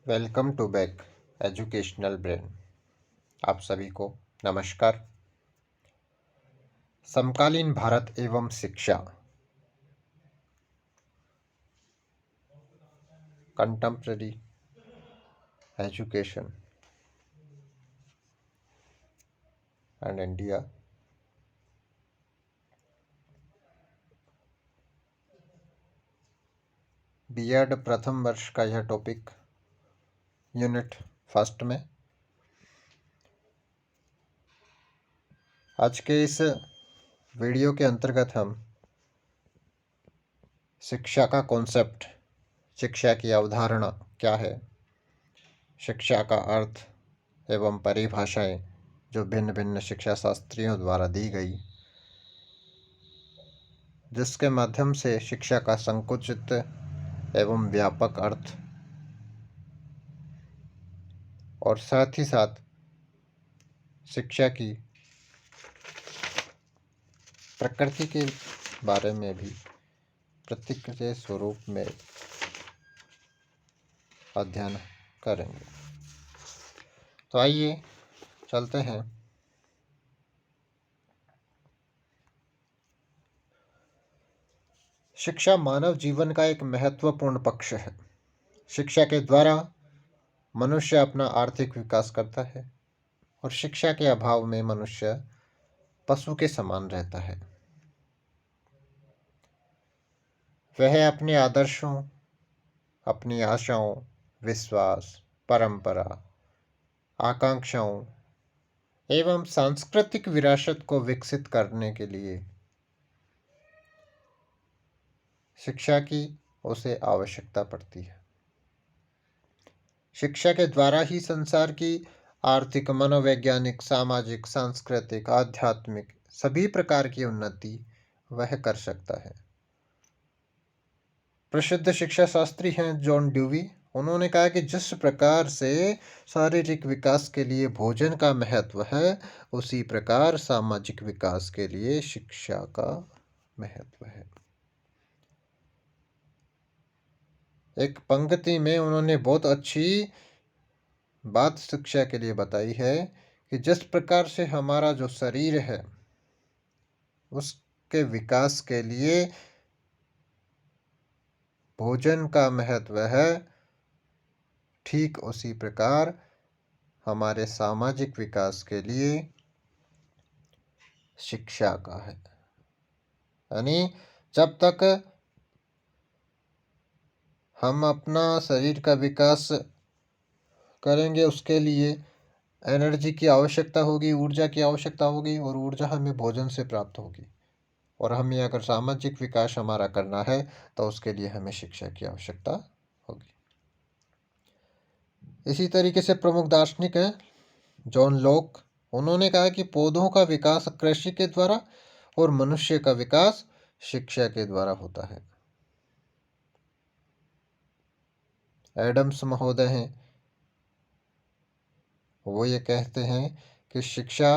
Welcome to back educational brain. आप सभी को नमस्कार। समकालीन भारत एवं शिक्षा, contemporary education and India. BEd प्रथम वर्ष का यह टॉपिक यूनिट फर्स्ट में। आज के इस वीडियो के अंतर्गत हम शिक्षा का कॉन्सेप्ट, शिक्षा की अवधारणा क्या है, शिक्षा का अर्थ एवं परिभाषाएं जो भिन्न भिन्न शिक्षा शास्त्रियों द्वारा दी गई, जिसके माध्यम से शिक्षा का संकुचित एवं व्यापक अर्थ और साथ ही साथ शिक्षा की प्रकृति के बारे में भी प्रतिक्रिया स्वरूप में अध्ययन करेंगे। तो आइए चलते हैं। शिक्षा मानव जीवन का एक महत्वपूर्ण पक्ष है। शिक्षा के द्वारा मनुष्य अपना आर्थिक विकास करता है और शिक्षा के अभाव में मनुष्य पशु के समान रहता है। वह अपने आदर्शों, अपनी आशाओं, विश्वास, परंपरा, आकांक्षाओं एवं सांस्कृतिक विरासत को विकसित करने के लिए शिक्षा की उसे आवश्यकता पड़ती है। शिक्षा के द्वारा ही संसार की आर्थिक, मनोवैज्ञानिक, सामाजिक, सांस्कृतिक, आध्यात्मिक सभी प्रकार की उन्नति वह कर सकता है। प्रसिद्ध शिक्षा शास्त्री हैं जॉन ड्यूवी। उन्होंने कहा कि जिस प्रकार से शारीरिक विकास के लिए भोजन का महत्व है, उसी प्रकार सामाजिक विकास के लिए शिक्षा का महत्व है। एक पंक्ति में उन्होंने बहुत अच्छी बात शिक्षा के लिए बताई है कि जिस प्रकार से हमारा जो शरीर है उसके विकास के लिए भोजन का महत्व है, ठीक उसी प्रकार हमारे सामाजिक विकास के लिए शिक्षा का है। यानी जब तक हम अपना शरीर का विकास करेंगे, उसके लिए एनर्जी की आवश्यकता होगी, ऊर्जा की आवश्यकता होगी, और ऊर्जा हमें भोजन से प्राप्त होगी। और हमें अगर सामाजिक विकास हमारा करना है तो उसके लिए हमें शिक्षा की आवश्यकता होगी। इसी तरीके से प्रमुख दार्शनिक हैं जॉन लॉक। उन्होंने कहा कि पौधों का विकास कृषि के द्वारा और मनुष्य का विकास शिक्षा के द्वारा होता है। एडम्स महोदय हैं, वो ये कहते हैं कि शिक्षा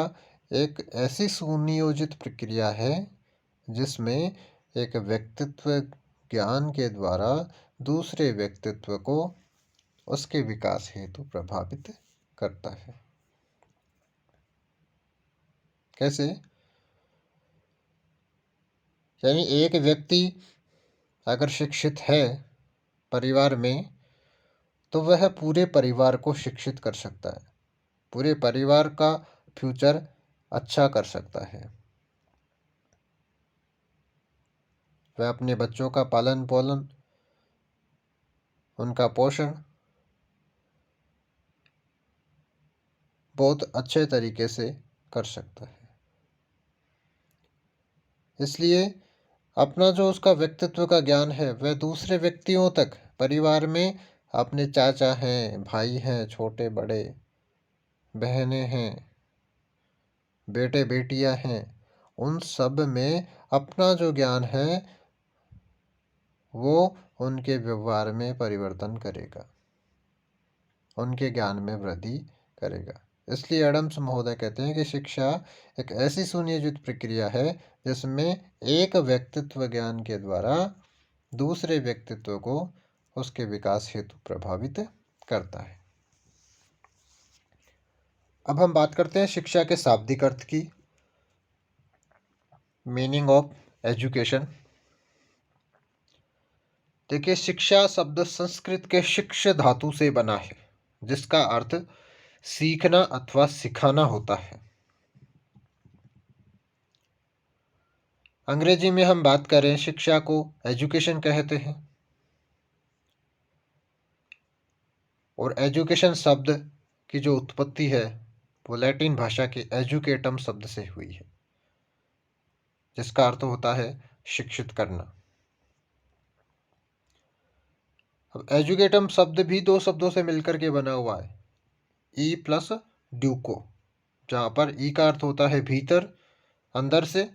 एक ऐसी सुनियोजित प्रक्रिया है जिसमें एक व्यक्तित्व ज्ञान के द्वारा दूसरे व्यक्तित्व को उसके विकास हेतु प्रभावित करता है। कैसे? यानी एक व्यक्ति अगर शिक्षित है परिवार में, तो वह पूरे परिवार को शिक्षित कर सकता है, पूरे परिवार का फ्यूचर अच्छा कर सकता है। वह अपने बच्चों का पालन पोषण, उनका पोषण बहुत अच्छे तरीके से कर सकता है। इसलिए अपना जो उसका व्यक्तित्व का ज्ञान है वह दूसरे व्यक्तियों तक, परिवार में अपने चाचा हैं, भाई हैं, छोटे बड़े, बहनें हैं, बेटे बेटियां हैं, उन सब में अपना जो ज्ञान है वो उनके व्यवहार में परिवर्तन करेगा, उनके ज्ञान में वृद्धि करेगा। इसलिए एडम्स महोदय कहते हैं कि शिक्षा एक ऐसी सुनियोजित प्रक्रिया है जिसमें एक व्यक्तित्व ज्ञान के द्वारा दूसरे व्यक्तित्व को उसके विकास हेतु प्रभावित करता है। अब हम बात करते हैं शिक्षा के शाब्दिक अर्थ की। Meaning of education. देखिए, शिक्षा शब्द संस्कृत के शिक्ष धातु से बना है, जिसका अर्थ सीखना अथवा सिखाना होता है। अंग्रेजी में हम बात करें, शिक्षा को एजुकेशन कहते हैं, और एजुकेशन शब्द की जो उत्पत्ति है वो लैटिन भाषा के एजुकेटम शब्द से हुई है, जिसका अर्थ होता है शिक्षित करना। अब एजुकेटम शब्द भी दो शब्दों से मिलकर के बना हुआ है, ई प्लस ड्यूको, जहाँ पर ई का अर्थ होता है भीतर, अंदर से,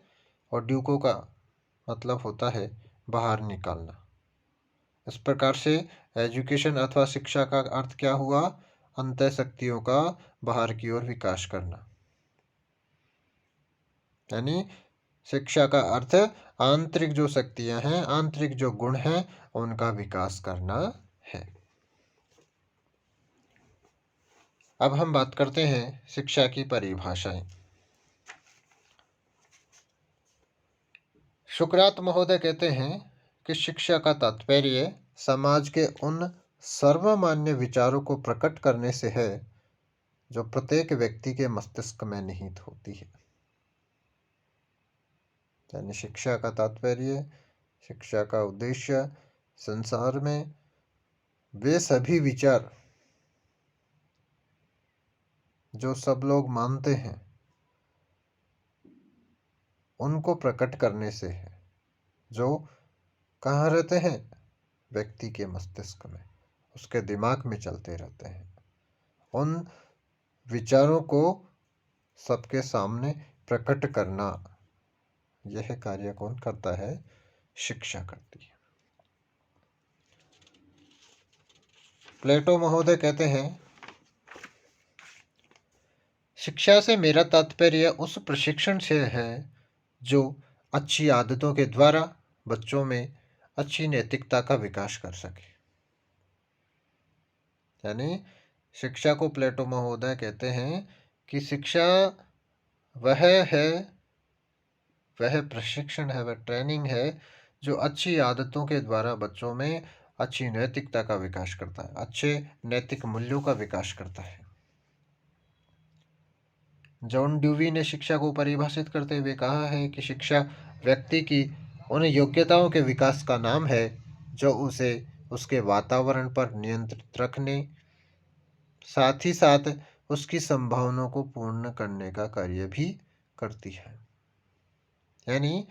और ड्यूको का मतलब होता है बाहर निकालना। इस प्रकार से एजुकेशन अथवा शिक्षा का अर्थ क्या हुआ? अंतः शक्तियों का बाहर की ओर विकास करना। यानी शिक्षा का अर्थ आंतरिक जो शक्तियां हैं, आंतरिक जो गुण हैं, उनका विकास करना है। अब हम बात करते हैं शिक्षा की परिभाषाएं। सुकरात महोदय कहते हैं कि शिक्षा का तात्पर्य समाज के उन सर्वमान्य विचारों को प्रकट करने से है जो प्रत्येक व्यक्ति के मस्तिष्क में निहित होती है। यानी शिक्षा का तात्पर्य, शिक्षा का उद्देश्य संसार में वे सभी विचार जो सब लोग मानते हैं उनको प्रकट करने से है, जो कहाँ रहते हैं? व्यक्ति के मस्तिष्क में, उसके दिमाग में चलते रहते हैं। उन विचारों को सबके सामने प्रकट करना, यह कार्य कौन करता है? शिक्षा करती है। प्लेटो महोदय कहते हैं, शिक्षा से मेरा तात्पर्य उस प्रशिक्षण से है जो अच्छी आदतों के द्वारा बच्चों में अच्छी नैतिकता का विकास कर सके। यानी शिक्षा को प्लेटो महोदय कहते हैं कि शिक्षा वह है, वह प्रशिक्षण है, वह ट्रेनिंग है जो अच्छी आदतों के द्वारा बच्चों में अच्छी नैतिकता का विकास करता है, अच्छे नैतिक मूल्यों का विकास करता है। जॉन ड्यूवी ने शिक्षा को परिभाषित करते हुए कहा है कि शिक्षा व्यक्ति की उन योग्यताओं के विकास का नाम है जो उसे उसके वातावरण पर नियंत्रित रखने, साथ ही साथ उसकी संभावनाओं को पूर्ण करने का कार्य भी करती है। यानी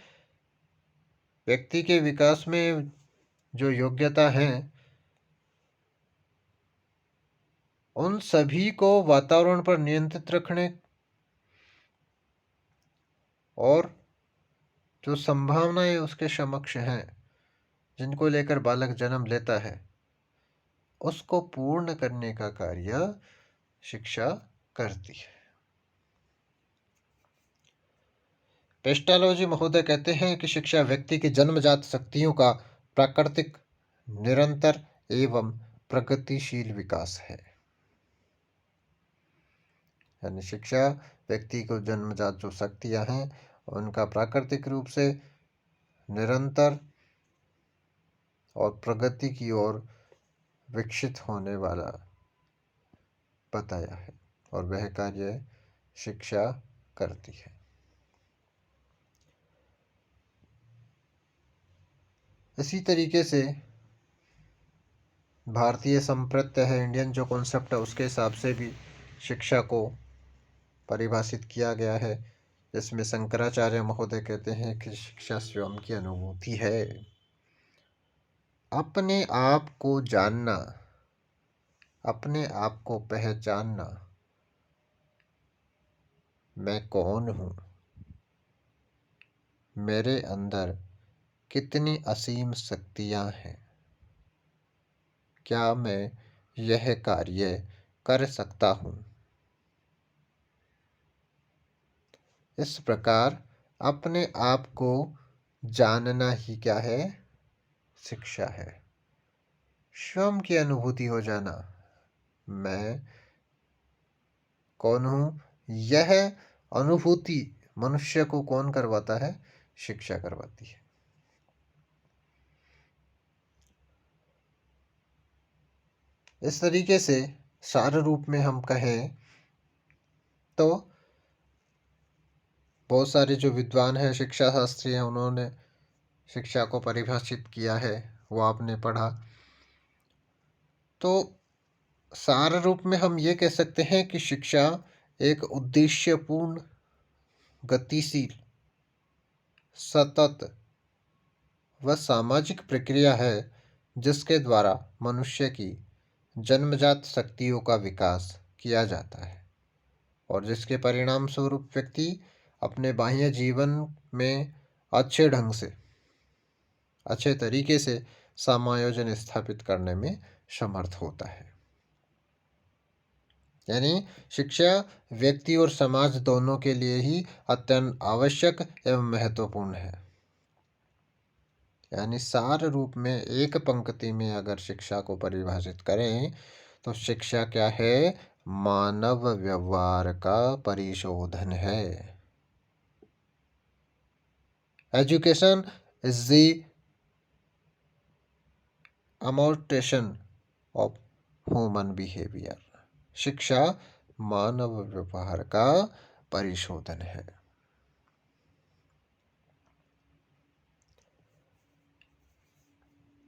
व्यक्ति के विकास में जो योग्यता है, उन सभी को वातावरण पर नियंत्रित रखने और जो संभावनाएं उसके समक्ष हैं, जिनको लेकर बालक जन्म लेता है, उसको पूर्ण करने का कार्य शिक्षा करती है। पेस्टालोजी महोदय कहते हैं कि शिक्षा व्यक्ति की जन्मजात शक्तियों का प्राकृतिक, निरंतर एवं प्रगतिशील विकास है। यानी शिक्षा व्यक्ति को जन्मजात जो शक्तियां हैं उनका प्राकृतिक रूप से निरंतर और प्रगति की ओर विकसित होने वाला बताया है, और वह कार्य शिक्षा करती है। इसी तरीके से भारतीय संप्रत्य है, इंडियन जो कॉन्सेप्ट है, उसके हिसाब से भी शिक्षा को परिभाषित किया गया है, जिसमें शंकराचार्य महोदय कहते हैं कि शिक्षा स्वयं की अनुभूति है। अपने आप को जानना, अपने आप को पहचानना, मैं कौन हूँ, मेरे अंदर कितनी असीम शक्तियाँ हैं, क्या मैं यह कार्य कर सकता हूँ। इस प्रकार अपने आप को जानना ही क्या है? शिक्षा है। स्वयं की अनुभूति हो जाना, मैं कौन हूँ, यह अनुभूति मनुष्य को कौन करवाता है? शिक्षा करवाती है। इस तरीके से सार रूप में हम कहें तो बहुत सारे जो विद्वान हैं, शिक्षा शास्त्री हैं, उन्होंने शिक्षा को परिभाषित किया है, वो आपने पढ़ा। तो सार रूप में हम ये कह सकते हैं कि शिक्षा एक उद्देश्यपूर्ण, गतिशील, सतत व सामाजिक प्रक्रिया है जिसके द्वारा मनुष्य की जन्मजात शक्तियों का विकास किया जाता है और जिसके परिणाम स्वरूप व्यक्ति अपने बाह्य जीवन में अच्छे ढंग से, अच्छे तरीके से समायोजन स्थापित करने में समर्थ होता है। यानी शिक्षा व्यक्ति और समाज दोनों के लिए ही अत्यंत आवश्यक एवं महत्वपूर्ण है। यानी सार रूप में एक पंक्ति में अगर शिक्षा को परिभाषित करें तो शिक्षा क्या है? मानव व्यवहार का परिशोधन है। Education is the amelioration of human behaviour. शिक्षा मानव व्यवहार का परिशोधन है।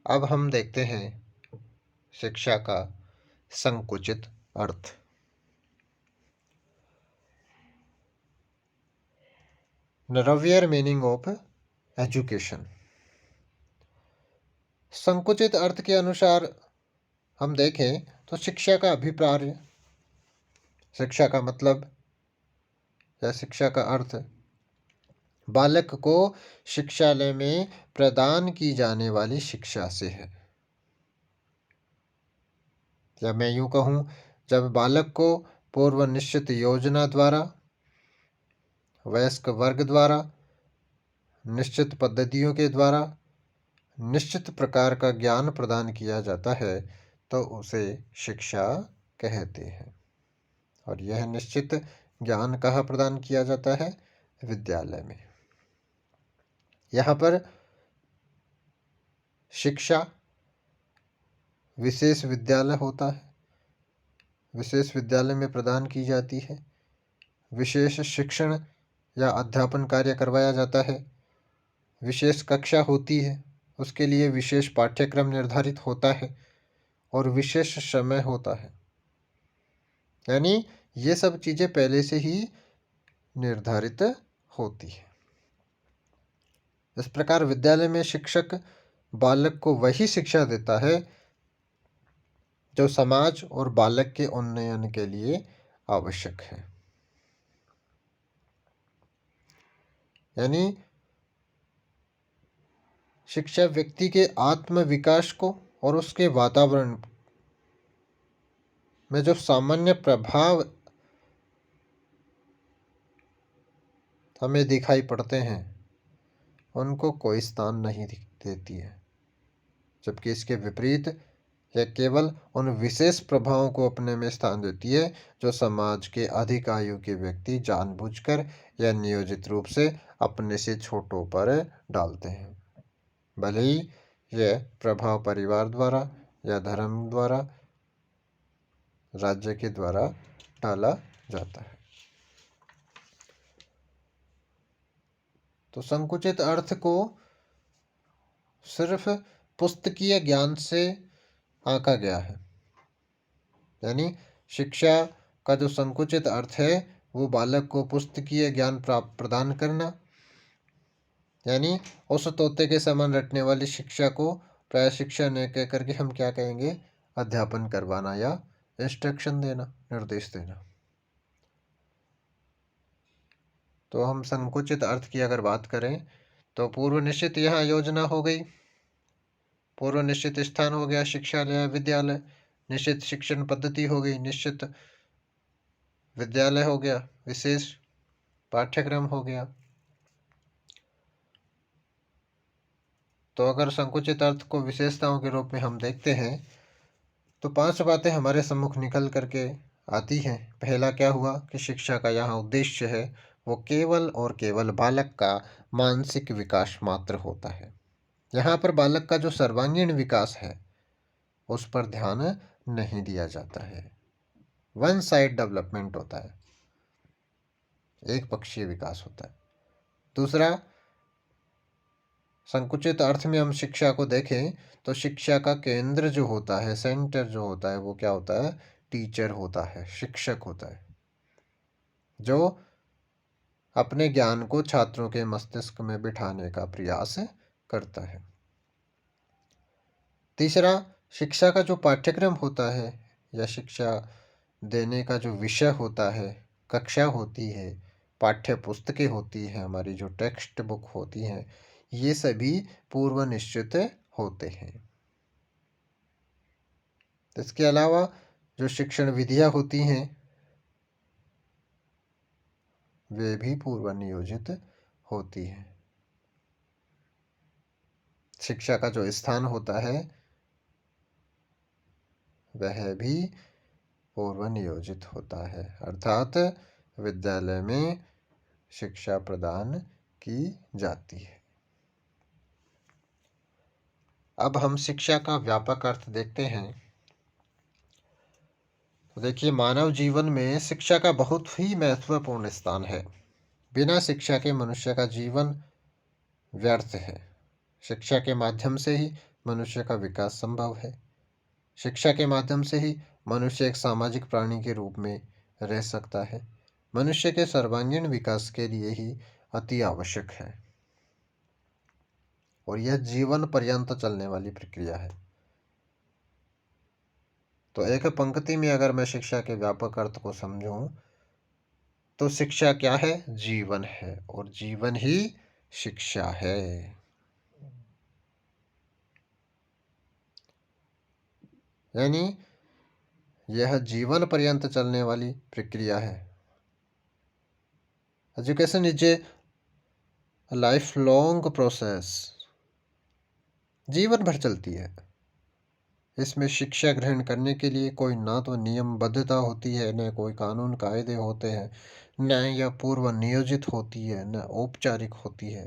अब हम देखते हैं शिक्षा का संकुचित अर्थ। नरवियर मीनिंग ऑफ एजुकेशन। संकुचित अर्थ के अनुसार हम देखें तो शिक्षा का अभिप्राय, शिक्षा का मतलब या शिक्षा का अर्थ बालक को शिक्षालय में प्रदान की जाने वाली शिक्षा से है। या मैं यूं कहूं, जब बालक को पूर्व निश्चित योजना द्वारा, वयस्क वर्ग द्वारा, निश्चित पद्धतियों के द्वारा निश्चित प्रकार का ज्ञान प्रदान किया जाता है तो उसे शिक्षा कहते हैं। और यह निश्चित ज्ञान कहाँ प्रदान किया जाता है? विद्यालय में। यहाँ पर शिक्षा विशेष विद्यालय होता है, विशेष विद्यालय में प्रदान की जाती है। विशेष शिक्षण या अध्यापन कार्य करवाया जाता है। विशेष कक्षा होती है, उसके लिए विशेष पाठ्यक्रम निर्धारित होता है और विशेष समय होता है। यानी ये सब चीज़ें पहले से ही निर्धारित होती है। इस प्रकार विद्यालय में शिक्षक बालक को वही शिक्षा देता है जो समाज और बालक के उन्नयन के लिए आवश्यक है। यानी शिक्षा व्यक्ति के आत्म विकास को और उसके वातावरण में जो सामान्य प्रभाव हमें दिखाई पड़ते हैं उनको कोई स्थान नहीं देती है, जबकि इसके विपरीत यह केवल उन विशेष प्रभावों को अपने में स्थान देती है जो समाज के अधिक आयु के व्यक्ति जानबूझकर या नियोजित रूप से अपने से छोटों पर डालते हैं, भले ही यह प्रभाव परिवार द्वारा या धर्म द्वारा, राज्य के द्वारा डाला जाता है। तो संकुचित अर्थ को सिर्फ पुस्तकीय ज्ञान से आंका गया है। यानी शिक्षा का जो संकुचित अर्थ है वो बालक को पुस्तकीय ज्ञान प्राप्त प्रदान करना, यानी उस तोते के समान रटने वाली शिक्षा को प्राय शिक्षा न कह करके हम क्या कहेंगे? अध्यापन करवाना या इंस्ट्रक्शन देना, निर्देश देना। तो हम संकुचित अर्थ की अगर बात करें तो पूर्व निश्चित यहाँ योजना हो गई, पूर्व निश्चित स्थान हो गया शिक्षालय विद्यालय, निश्चित शिक्षण पद्धति हो गई, निश्चित विद्यालय हो गया, विशेष पाठ्यक्रम हो गया। तो अगर संकुचित अर्थ को विशेषताओं के रूप में हम देखते हैं तो 5 बातें हमारे सम्मुख निकल कर के आती हैं। पहला क्या हुआ कि शिक्षा का यहाँ उद्देश्य है, वो केवल और केवल बालक का मानसिक विकास मात्र होता है। यहाँ पर बालक का जो सर्वांगीण विकास है, उस पर ध्यान नहीं दिया जाता है। वन साइड डेवलपमेंट होता है, एक पक्षीय विकास होता है। दूसरा, संकुचित अर्थ में हम शिक्षा को देखें तो शिक्षा का केंद्र जो होता है, सेंटर जो होता है, वो क्या होता है? टीचर होता है, शिक्षक होता है, जो अपने ज्ञान को छात्रों के मस्तिष्क में बिठाने का प्रयास करता है। तीसरा, शिक्षा का जो पाठ्यक्रम होता है या शिक्षा देने का जो विषय होता है, कक्षा होती है, पाठ्य पुस्तकें होती हैं, हमारी जो टेक्स्ट बुक होती हैं, ये सभी पूर्व निश्चित होते हैं। इसके अलावा जो शिक्षण विधियाँ होती हैं, वे भी पूर्व नियोजित होती हैं। शिक्षा का जो स्थान होता है, वह भी पूर्व नियोजित होता है, अर्थात विद्यालय में शिक्षा प्रदान की जाती है। अब हम शिक्षा का व्यापक अर्थ देखते हैं। तो देखिए, मानव जीवन में शिक्षा का बहुत ही महत्वपूर्ण स्थान है। बिना शिक्षा के मनुष्य का जीवन व्यर्थ है। शिक्षा के माध्यम से ही मनुष्य का विकास संभव है। शिक्षा के माध्यम से ही मनुष्य एक सामाजिक प्राणी के रूप में रह सकता है। मनुष्य के सर्वांगीण विकास के लिए ही अति आवश्यक है, और यह जीवन पर्यंत चलने वाली प्रक्रिया है। तो एक पंक्ति में अगर मैं शिक्षा के व्यापक अर्थ को समझूं, तो शिक्षा क्या है? जीवन है, और जीवन ही शिक्षा है। यानी यह जीवन पर्यंत चलने वाली प्रक्रिया है। Education is A life long process, जीवन भर चलती है। इसमें शिक्षा ग्रहण करने के लिए कोई ना तो नियमबद्धता होती है, न कोई कानून कायदे होते हैं, न यह पूर्व नियोजित होती है, न औपचारिक होती है,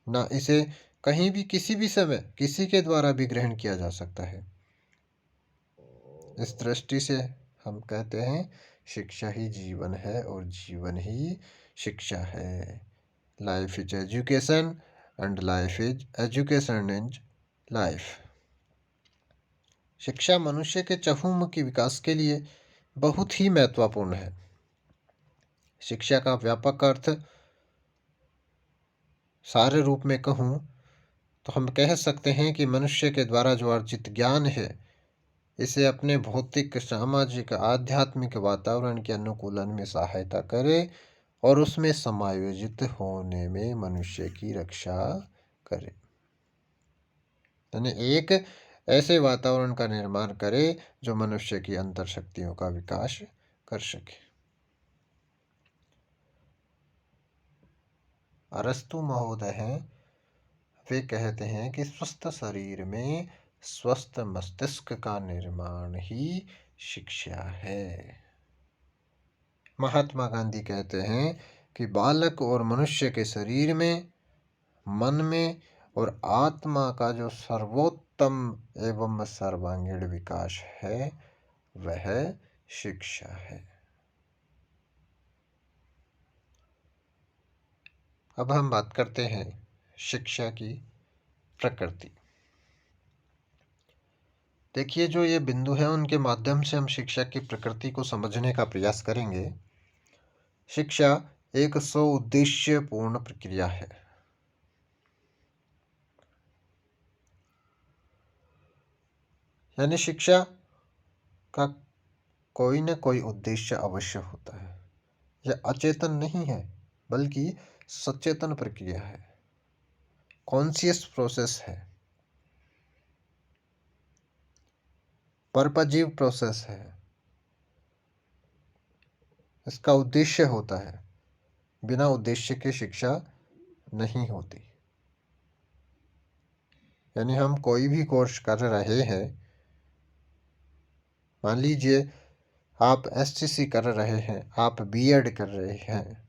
न इसे कहीं भी किसी भी समय किसी के द्वारा भी ग्रहण किया जा सकता है। इस दृष्टि से हम कहते हैं शिक्षा ही जीवन है और जीवन ही शिक्षा है। Life is education and life is education and life. शिक्षा मनुष्य के चहुमुखी विकास के लिए बहुत ही महत्वपूर्ण है। शिक्षा का व्यापक अर्थ सारे रूप में कहूँ तो हम कह सकते हैं कि मनुष्य के द्वारा जो अर्जित ज्ञान है, इसे अपने भौतिक, सामाजिक, आध्यात्मिक वातावरण के अनुकूलन में सहायता करे और उसमें समायोजित होने में मनुष्य की रक्षा करे। यानी एक ऐसे वातावरण का निर्माण करे जो मनुष्य की अंतर शक्तियों का विकास कर सके। अरस्तु महोदय हैं, वे कहते हैं कि स्वस्थ शरीर में स्वस्थ मस्तिष्क का निर्माण ही शिक्षा है। महात्मा गांधी कहते हैं कि बालक और मनुष्य के शरीर में, मन में और आत्मा का जो सर्वोत्तम एवं सर्वांगीण विकास है, वह शिक्षा है। अब हम बात करते हैं शिक्षा की प्रकृति। देखिए, जो ये बिंदु है, उनके माध्यम से हम शिक्षा की प्रकृति को समझने का प्रयास करेंगे। शिक्षा एक स्वउद्देश्यपूर्ण प्रक्रिया है। यानी शिक्षा का कोई न कोई उद्देश्य अवश्य होता है। यह अचेतन नहीं है, बल्कि सचेतन प्रक्रिया है, कॉन्शियस प्रोसेस है, पर्पजीव प्रोसेस है। इसका उद्देश्य होता है, बिना उद्देश्य के शिक्षा नहीं होती। यानी हम कोई भी कोर्स कर रहे हैं, मान लीजिए आप एसटीसी कर रहे हैं, आप बीएड कर रहे हैं,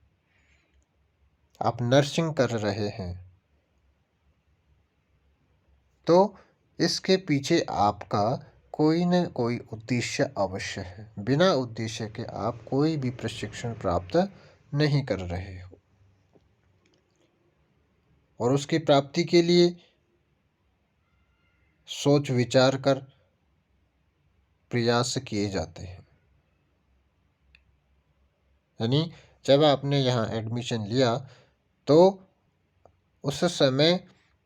आप नर्सिंग कर रहे हैं, तो इसके पीछे आपका कोई न कोई उद्देश्य अवश्य है। बिना उद्देश्य के आप कोई भी प्रशिक्षण प्राप्त नहीं कर रहे हो, और उसकी प्राप्ति के लिए सोच विचार कर प्रयास किए जाते हैं। यानी जब आपने यहाँ एडमिशन लिया तो उस समय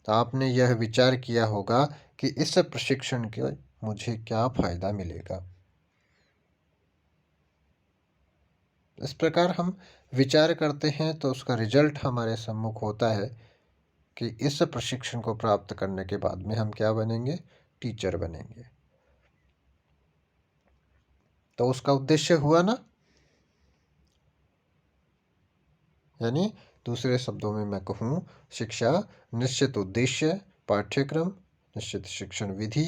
आपने यह विचार किया होगा कि इस प्रशिक्षण के मुझे क्या फायदा मिलेगा। इस प्रकार हम विचार करते हैं तो उसका रिजल्ट हमारे सम्मुख होता है कि इस प्रशिक्षण को प्राप्त करने के बाद में हम क्या बनेंगे, टीचर बनेंगे। तो उसका उद्देश्य हुआ ना। यानी दूसरे शब्दों में मैं कहूँ, शिक्षा निश्चित उद्देश्य, पाठ्यक्रम, निश्चित शिक्षण विधि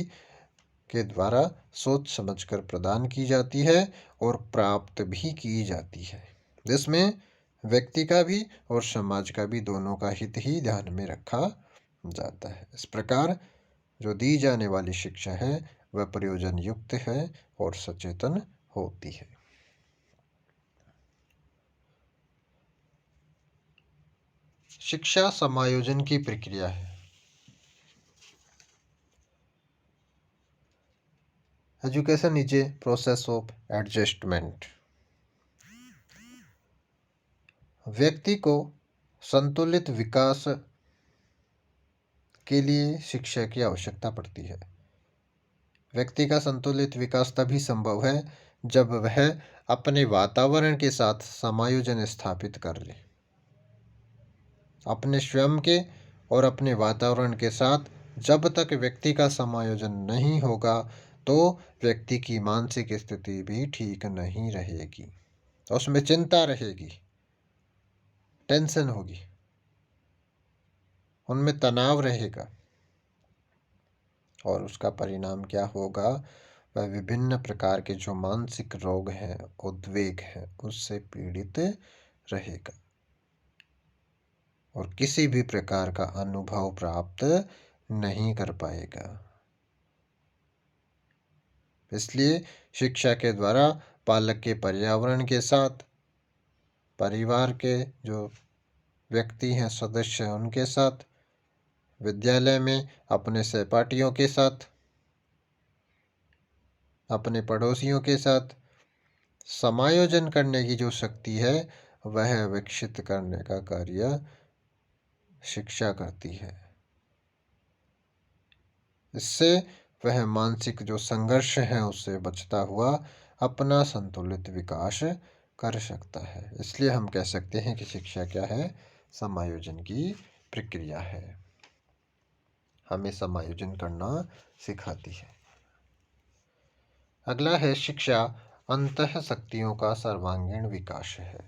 के द्वारा सोच समझकर प्रदान की जाती है और प्राप्त भी की जाती है, जिसमें व्यक्ति का भी और समाज का भी दोनों का हित ही ध्यान में रखा जाता है। इस प्रकार जो दी जाने वाली शिक्षा है वह प्रयोजन युक्त है और सचेतन होती है। शिक्षा समायोजन की प्रक्रिया है। Education is a process of adjustment. व्यक्ति को संतुलित विकास के लिए शिक्षा की आवश्यकता पड़ती है। व्यक्ति का संतुलित विकास तभी संभव है जब वह अपने वातावरण के साथ समायोजन स्थापित कर ले। अपने स्वयं के और अपने वातावरण के साथ जब तक व्यक्ति का समायोजन नहीं होगा तो व्यक्ति की मानसिक स्थिति भी ठीक नहीं रहेगी। उसमें चिंता रहेगी, टेंशन होगी, उनमें तनाव रहेगा, और उसका परिणाम क्या होगा, वह विभिन्न प्रकार के जो मानसिक रोग हैं, उद्वेग हैं, उससे पीड़ित रहेगा और किसी भी प्रकार का अनुभव प्राप्त नहीं कर पाएगा। इसलिए शिक्षा के द्वारा बालक के पर्यावरण के साथ, परिवार के जो व्यक्ति हैं, सदस्य हैं, उनके साथ, विद्यालय में अपने सहपाठियों के साथ, अपने पड़ोसियों के साथ समायोजन करने की जो शक्ति है वह विकसित करने का कार्य शिक्षा करती है। इससे वह मानसिक जो संघर्ष है उससे बचता हुआ अपना संतुलित विकास कर सकता है। इसलिए हम कह सकते हैं कि शिक्षा क्या है, समायोजन की प्रक्रिया है, हमें समायोजन करना सिखाती है। अगला है शिक्षा अंतः शक्तियों का सर्वांगीण विकास है।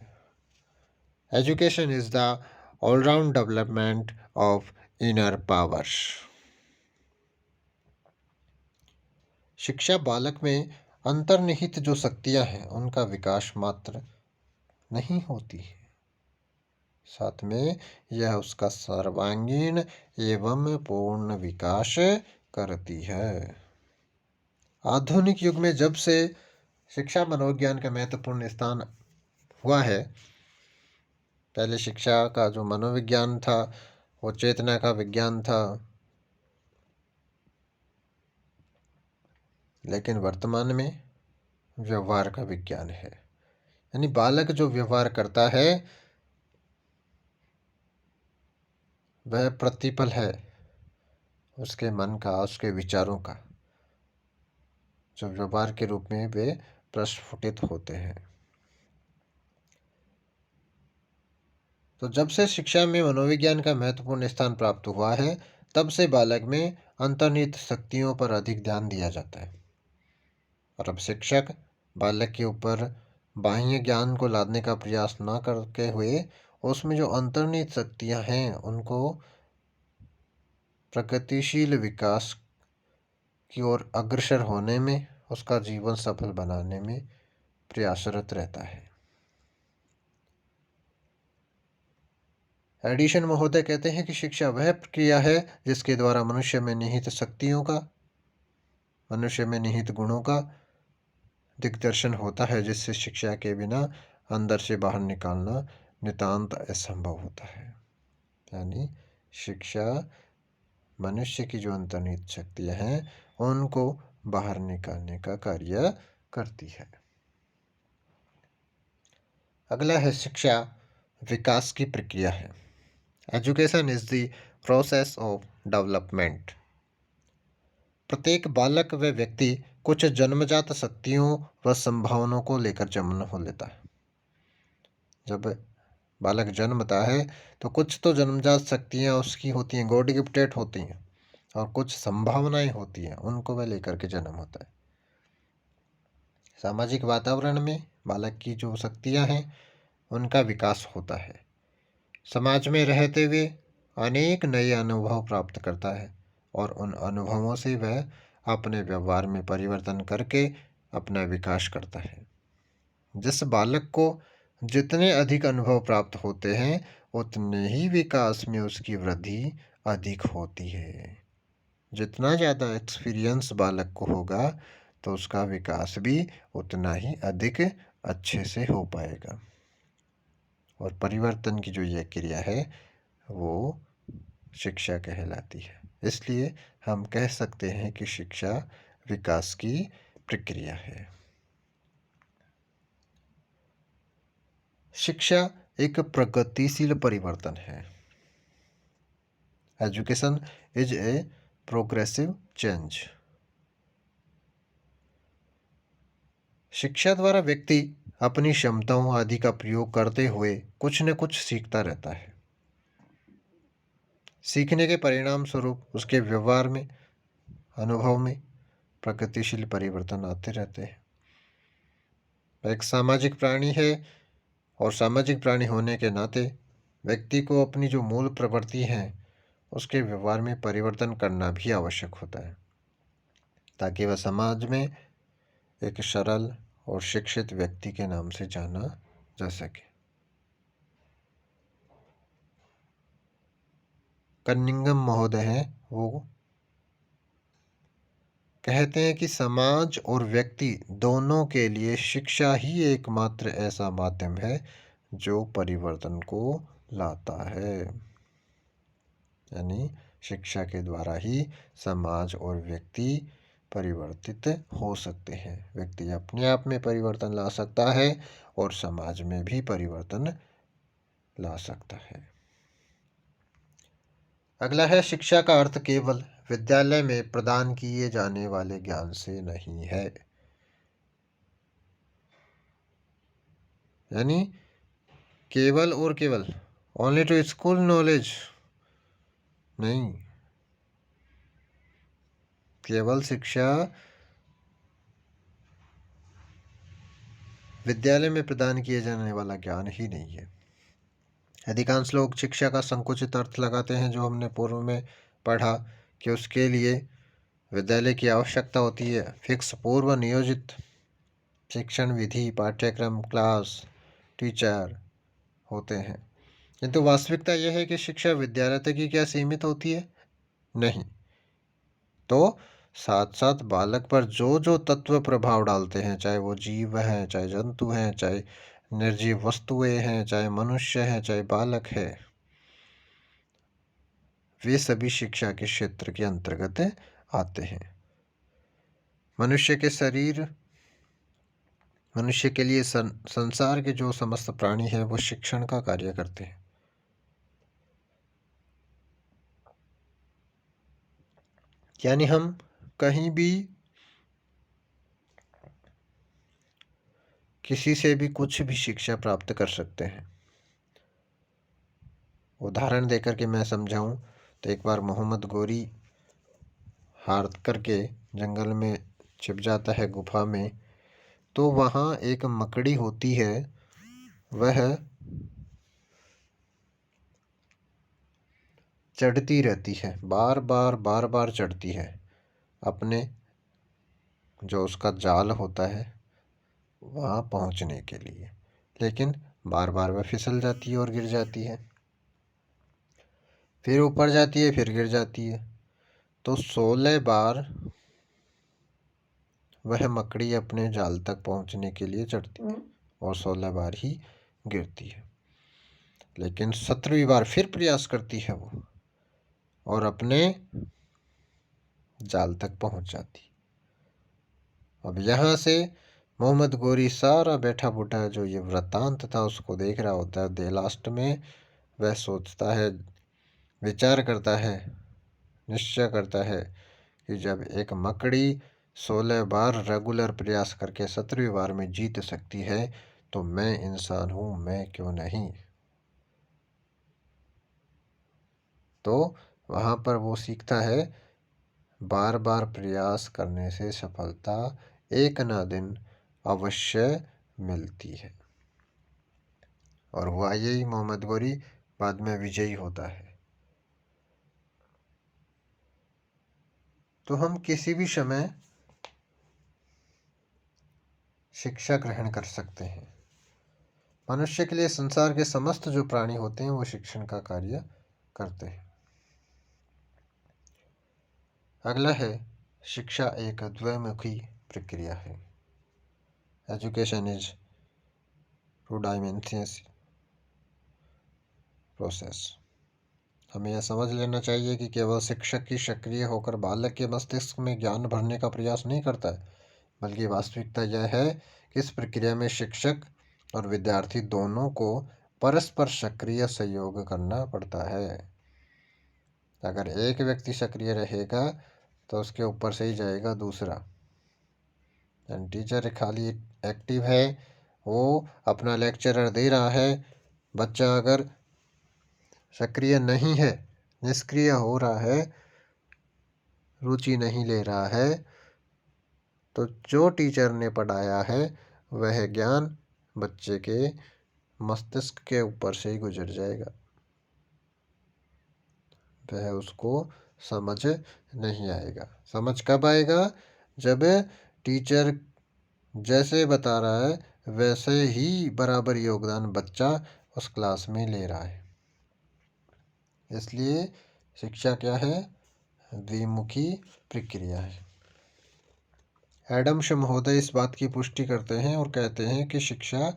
Education is the all round development of inner powers. शिक्षा बालक में अंतर्निहित जो शक्तियां हैं उनका विकास मात्र नहीं होती है, साथ में यह उसका सर्वांगीण एवं पूर्ण विकास करती है। आधुनिक युग में जब से शिक्षा मनोविज्ञान का महत्वपूर्ण स्थान हुआ है, पहले शिक्षा का जो मनोविज्ञान था वो चेतना का विज्ञान था, लेकिन वर्तमान में व्यवहार का विज्ञान है। यानी बालक जो व्यवहार करता है वह प्रतिफल है उसके मन का, उसके विचारों का, जो व्यवहार के रूप में वे प्रस्फुटित होते हैं। तो जब से शिक्षा में मनोविज्ञान का महत्वपूर्ण स्थान प्राप्त हुआ है तब से बालक में अंतर्निहित शक्तियों पर अधिक ध्यान दिया जाता है, और अब शिक्षक बालक के ऊपर बाह्य ज्ञान को लादने का प्रयास न करके हुए उसमें जो अंतर्निहित शक्तियां हैं उनको प्रगतिशील विकास की ओर अग्रसर होने में उसका जीवन सफल बनाने में प्रयासरत रहता है। एडिशन महोदय कहते हैं कि शिक्षा वह प्रक्रिया है जिसके द्वारा मनुष्य में निहित शक्तियों का, मनुष्य में निहित गुणों का दिग्दर्शन होता है, जिससे शिक्षा के बिना अंदर से बाहर निकालना नितांत असंभव होता है। यानी शिक्षा मनुष्य की जो अंतर्निहित शक्तियाँ हैं उनको बाहर निकालने का कार्य करती है। अगला है शिक्षा विकास की प्रक्रिया है। Education is the process of development. प्रत्येक बालक व व्यक्ति कुछ जन्मजात शक्तियों व संभावनाओं को लेकर जन्म हो लेता है। जब बालक जन्मता है तो कुछ तो जन्मजात शक्तियाँ उसकी होती हैं, गॉड गिफ्टेड होती हैं, और कुछ संभावनाएं होती हैं, उनको वह लेकर के जन्म होता है। सामाजिक वातावरण में बालक की जो शक्तियाँ हैं उनका विकास होता है। समाज में रहते हुए अनेक नए अनुभव प्राप्त करता है और उन अनुभवों से वह अपने व्यवहार में परिवर्तन करके अपना विकास करता है। जिस बालक को जितने अधिक अनुभव प्राप्त होते हैं उतने ही विकास में उसकी वृद्धि अधिक होती है। जितना ज़्यादा एक्सपीरियंस बालक को होगा तो उसका विकास भी उतना ही अधिक अच्छे से हो पाएगा। और परिवर्तन की जो यह क्रिया है वो शिक्षा कहलाती है। इसलिए हम कह सकते हैं कि शिक्षा विकास की प्रक्रिया है। शिक्षा एक प्रगतिशील परिवर्तन है। Education is a progressive change. शिक्षा द्वारा व्यक्ति अपनी क्षमताओं आदि का प्रयोग करते हुए कुछ न कुछ सीखता रहता है। सीखने के परिणाम स्वरूप उसके व्यवहार में, अनुभव में प्रगतिशील परिवर्तन आते रहते हैं। एक सामाजिक प्राणी है और सामाजिक प्राणी होने के नाते व्यक्ति को अपनी जो मूल प्रवृत्ति है उसके व्यवहार में परिवर्तन करना भी आवश्यक होता है, ताकि वह समाज में एक सरल और शिक्षित व्यक्ति के नाम से जाना जा सके। कनिंघम महोदय हैं, वो कहते हैं कि समाज और व्यक्ति दोनों के लिए शिक्षा ही एकमात्र ऐसा माध्यम है जो परिवर्तन को लाता है। यानी शिक्षा के द्वारा ही समाज और व्यक्ति परिवर्तित हो सकते हैं। व्यक्ति अपने आप में परिवर्तन ला सकता है और समाज में भी परिवर्तन ला सकता है। अगला है शिक्षा का अर्थ केवल विद्यालय में प्रदान किए जाने वाले ज्ञान से नहीं है। यानी केवल और केवल ओनली टू स्कूल नॉलेज नहीं, केवल शिक्षा विद्यालय में प्रदान किए जाने वाला ज्ञान ही नहीं है। अधिकांश लोग शिक्षा का संकुचित अर्थ लगाते हैं, जो हमने पूर्व में पढ़ा कि उसके लिए विद्यालय की आवश्यकता होती है। फिक्स पूर्व नियोजित शिक्षण विधि, पाठ्यक्रम, क्लास, टीचर होते हैं। किंतु वास्तविकता यह है कि शिक्षा विद्यालय तक ही क्या सीमित होती है? नहीं। तो साथ साथ बालक पर जो जो तत्व प्रभाव डालते हैं, चाहे वो जीव हैं, चाहे जंतु हैं, चाहे निर्जीव वस्तुएं हैं, चाहे मनुष्य हैं, चाहे बालक है, वे सभी शिक्षा के क्षेत्र के अंतर्गत आते हैं। मनुष्य के शरीर, मनुष्य के लिए संसार के जो समस्त प्राणी हैं वो शिक्षण का कार्य करते हैं। यानी हम कहीं भी किसी से भी कुछ भी शिक्षा प्राप्त कर सकते हैं। उदाहरण देकर के मैं समझाऊं तो एक बार मोहम्मद गोरी हार करके जंगल में छिप जाता है, गुफा में। तो वहाँ एक मकड़ी होती है, वह चढ़ती रहती है, बार बार चढ़ती है अपने जो उसका जाल होता है वहाँ पहुँचने के लिए, लेकिन बार बार वह फिसल जाती है और गिर जाती है, फिर ऊपर जाती है, फिर गिर जाती है। तो 16 बार वह मकड़ी अपने जाल तक पहुँचने के लिए चढ़ती है और 16 बार ही गिरती है, लेकिन 17वीं बार फिर प्रयास करती है वो और अपने जाल तक पहुँच जाती। अब यहाँ से मोहम्मद गोरी सारा बैठा बूठा जो ये वृत्तांत था उसको देख रहा होता है। दे लास्ट में वह सोचता है, विचार करता है, निश्चय करता है कि जब एक मकड़ी 16 बार रेगुलर प्रयास करके 17वीं बार में जीत सकती है तो मैं इंसान हूँ, मैं क्यों नहीं। तो वहाँ पर वो सीखता है बार बार प्रयास करने से सफलता एक ना दिन अवश्य मिलती है। और हुआ यही, मोहम्मद गोरी बाद में विजयी होता है। तो हम किसी भी समय शिक्षा ग्रहण कर सकते हैं। मनुष्य के लिए संसार के समस्त जो प्राणी होते हैं वो शिक्षण का कार्य करते हैं। अगला है, शिक्षा एक द्विमुखी प्रक्रिया है। Education is two dimensions process. हमें यह समझ लेना चाहिए कि केवल शिक्षक ही सक्रिय होकर बालक के मस्तिष्क में ज्ञान भरने का प्रयास नहीं करता है, बल्कि वास्तविकता यह है कि इस प्रक्रिया में शिक्षक और विद्यार्थी दोनों को परस्पर सक्रिय सहयोग करना पड़ता है। अगर एक व्यक्ति सक्रिय रहेगा तो उसके ऊपर से ही जाएगा दूसरा। टीचर खाली एक्टिव है, वो अपना लेक्चरर दे रहा है, बच्चा अगर सक्रिय नहीं है, निष्क्रिय हो रहा है, रुचि नहीं ले रहा है, तो जो टीचर ने पढ़ाया है वह ज्ञान बच्चे के मस्तिष्क के ऊपर से ही गुजर जाएगा, वह उसको समझ नहीं आएगा। समझ कब आएगा? जब टीचर जैसे बता रहा है वैसे ही बराबर योगदान बच्चा उस क्लास में ले रहा है। इसलिए शिक्षा क्या है? द्विमुखी प्रक्रिया है। एडम्स महोदय इस बात की पुष्टि करते हैं और कहते हैं कि शिक्षा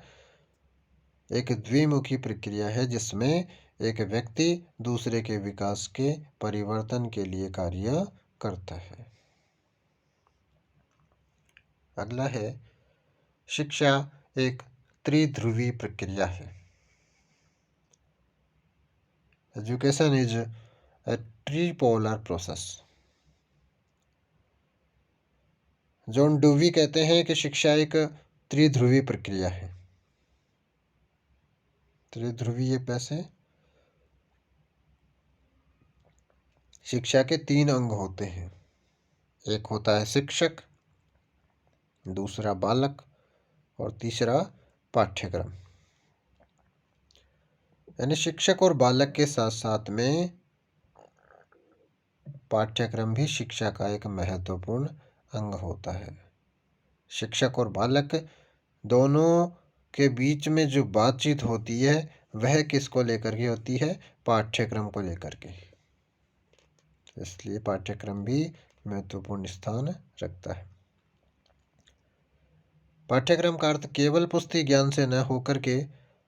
एक द्विमुखी प्रक्रिया है जिसमें एक व्यक्ति दूसरे के विकास के परिवर्तन के लिए कार्य करता है। अगला है, शिक्षा एक त्रिध्रुवी प्रक्रिया है। Education is a tripolar process. John Dewey कहते हैं कि शिक्षा एक त्रिध्रुवी प्रक्रिया है। त्रिध्रुवीय पैसे, शिक्षा के 3 अंग होते हैं। एक होता है शिक्षक, दूसरा बालक और तीसरा पाठ्यक्रम। यानी शिक्षक और बालक के साथ साथ में पाठ्यक्रम भी शिक्षा का एक महत्वपूर्ण अंग होता है। शिक्षक और बालक दोनों के बीच में जो बातचीत होती है वह किसको लेकर के होती है? पाठ्यक्रम को लेकर के। इसलिए पाठ्यक्रम भी महत्वपूर्ण स्थान रखता है। पाठ्यक्रम का अर्थ केवल पुस्तकीय ज्ञान से न होकर के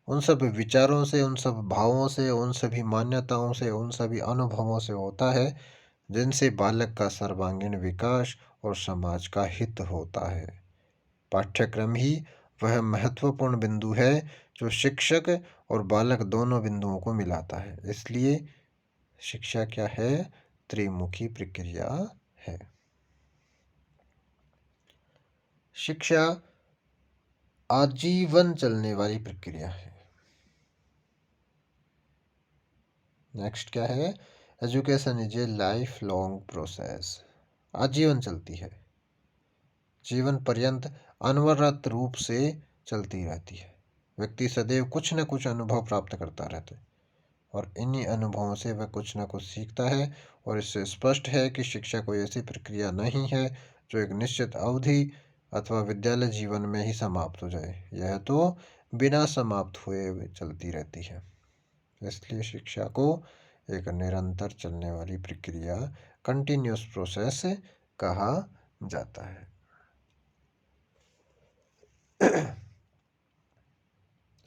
उन सब विचारों से, उन सब भावों से, उन सभी मान्यताओं से, उन सभी अनुभवों से होता है जिनसे बालक का सर्वांगीण विकास और समाज का हित होता है। पाठ्यक्रम ही वह महत्वपूर्ण बिंदु है जो शिक्षक और बालक दोनों बिंदुओं को मिलाता है। इसलिए शिक्षा क्या है? त्रिमुखी प्रक्रिया है। शिक्षा आजीवन चलने वाली प्रक्रिया है। नेक्स्ट क्या है? Education is A life long process. आजीवन चलती है, जीवन पर्यंत अनवरत रूप से चलती रहती है। व्यक्ति सदैव कुछ न कुछ अनुभव प्राप्त करता रहता है और इन्हीं अनुभवों से वह कुछ न कुछ सीखता है। और इससे स्पष्ट है कि शिक्षा कोई ऐसी प्रक्रिया नहीं है जो एक निश्चित अवधि अथवा विद्यालय जीवन में ही समाप्त हो जाए। यह तो बिना समाप्त हुए चलती रहती है। इसलिए शिक्षा को एक निरंतर चलने वाली प्रक्रिया, कंटिन्यूअस प्रोसेस कहा जाता है।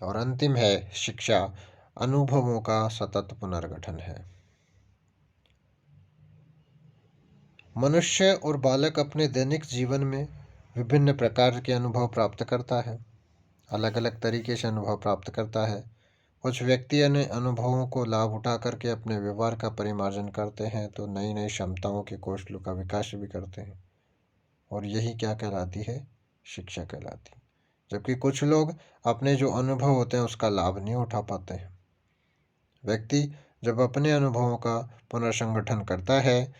और अंतिम है, शिक्षा अनुभवों का सतत पुनर्गठन है। मनुष्य और बालक अपने दैनिक जीवन में विभिन्न प्रकार के अनुभव प्राप्त करता है, अलग अलग तरीके से अनुभव प्राप्त करता है। कुछ व्यक्ति अन्य अनुभवों को लाभ उठा करके अपने व्यवहार का परिमार्जन करते हैं, तो नई नई क्षमताओं के कौशलों का विकास भी करते हैं, और यही क्या कहलाती है? शिक्षा कहलाती है। जबकि कुछ लोग अपने जो अनुभव होते हैं उसका लाभ नहीं उठा पाते हैं। व्यक्ति जब अपने अनुभवों का पुनर्संगठन करता है,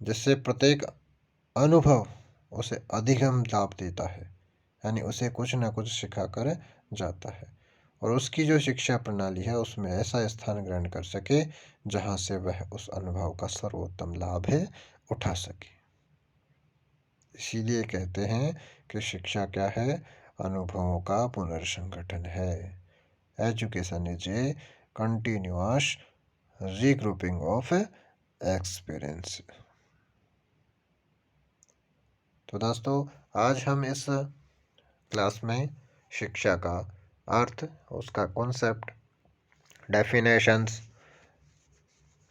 जिससे प्रत्येक अनुभव उसे अधिगम लाभ देता है, यानी उसे कुछ न कुछ सिखाकर जाता है, और उसकी जो शिक्षा प्रणाली है उसमें ऐसा स्थान ग्रहण कर सके जहाँ से वह उस अनुभव का सर्वोत्तम लाभ है उठा सके। इसीलिए कहते हैं कि शिक्षा क्या है? अनुभवों का पुनर्संगठन है। Education is A continuous regrouping of experience. तो दोस्तों, आज हम इस क्लास में शिक्षा का अर्थ, उसका कॉन्सेप्ट, डेफिनेशंस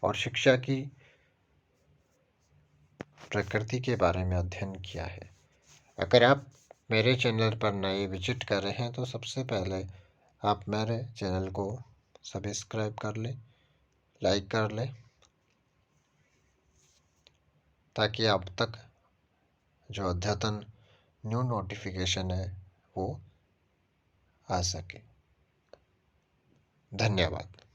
और शिक्षा की प्रकृति के बारे में अध्ययन किया है। अगर आप मेरे चैनल पर नए विजिट कर रहे हैं तो सबसे पहले आप मेरे चैनल को सब्सक्राइब कर लें, लाइक कर लें, ताकि आप तक जो अद्यतन न्यू नोटिफिकेशन है वो आ सके। धन्यवाद।